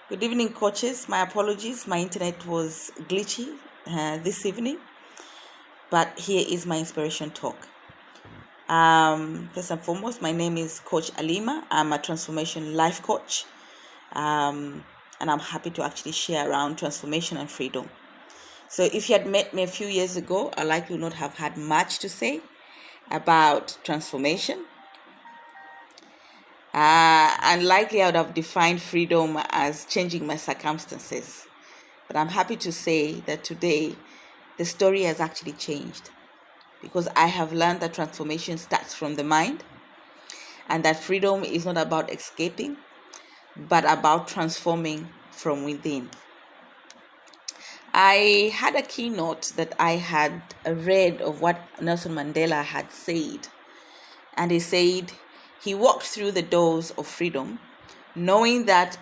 Good evening, coaches. My apologies. My internet was glitchy this evening, but here is my inspiration talk. First and foremost, my name is Coach Alima. I'm a transformation life coach, and I'm happy to actually share around transformation and freedom. So, if you had met me a few years ago, I likely would not have had much to say about transformation. And likely I would have defined freedom as changing my circumstances. But I'm happy to say that today the story has actually changed because I have learned that transformation starts from the mind and that freedom is not about escaping, but about transforming from within. I had a keynote that I had read of what Nelson Mandela had said. And he said he walked through the doors of freedom, knowing that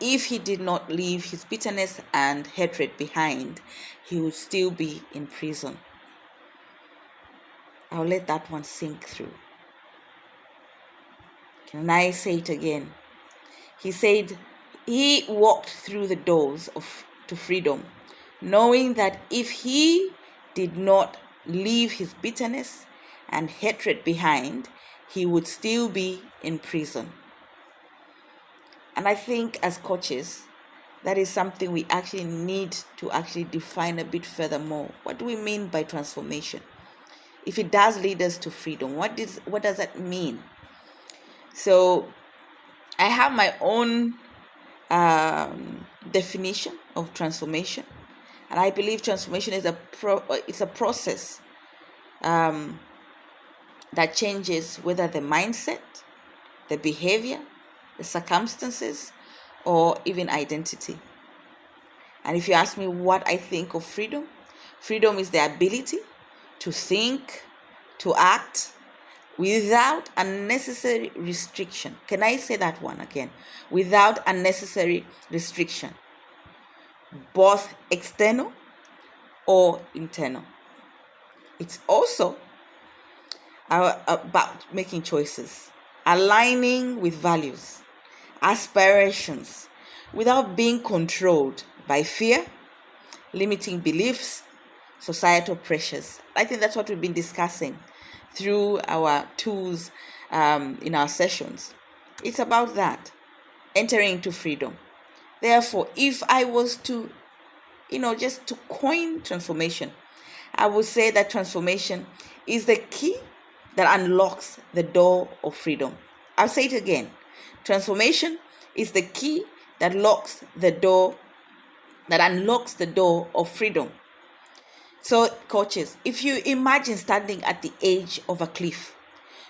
if he did not leave his bitterness and hatred behind, he would still be in prison. I'll let that one sink through. Can I say it again? He said he walked through the doors to freedom, knowing that if he did not leave his bitterness and hatred behind, he would still be in prison. And I think as coaches, that is something we actually need to actually define a bit furthermore. What do we mean by transformation? If it does lead us to freedom, what does that mean? So I have my own definition of transformation, and I believe transformation is it's a process that changes whether the mindset, the behavior, the circumstances, or even identity. And if you ask me what I think of freedom, freedom is the ability to think, to act without unnecessary restriction. Can I say that one again? Without unnecessary restriction, both external or internal. It's also about making choices, aligning with values, aspirations, without being controlled by fear, limiting beliefs, societal pressures. I think that's what we've been discussing through our tools in our sessions. It's about that, entering into freedom. Therefore, if I was to, just to coin transformation, I would say that transformation is the key that unlocks the door of freedom. I'll say it again. Transformation is the key that unlocks the door of freedom. So, coaches, if you imagine standing at the edge of a cliff,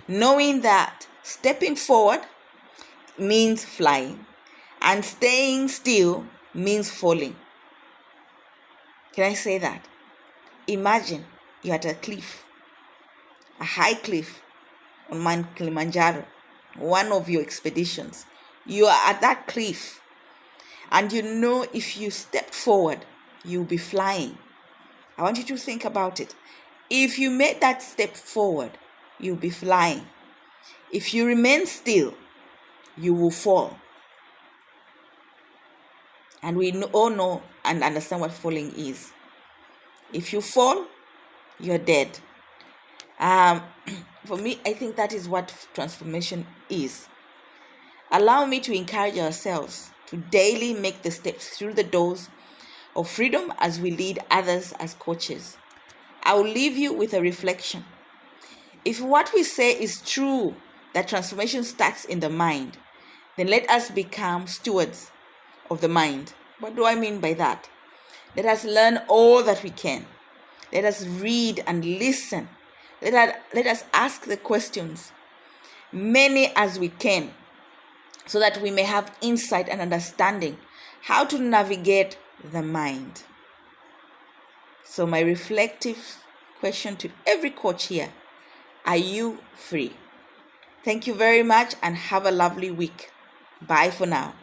knowing that stepping forward means flying and staying still means falling. Can I say that? Imagine you're at a cliff, a high cliff on Mount Kilimanjaro, one of your expeditions. You are at that cliff, and you know if you step forward, you'll be flying. I want you to think about it. If you make that step forward, you'll be flying. If you remain still, you will fall. And we all know and understand what falling is. If you fall, you're dead. For me, I think that is what transformation is. Allow me to encourage ourselves to daily make the steps through the doors of freedom as we lead others as coaches. I will leave you with a reflection. If what we say is true, that transformation starts in the mind, then let us become stewards of the mind. What do I mean by that? Let us learn all that we can. Let us read and listen. Let us ask the questions, many as we can, so that we may have insight and understanding how to navigate the mind. So my reflective question to every coach here: are you free? Thank you very much and have a lovely week. Bye for now.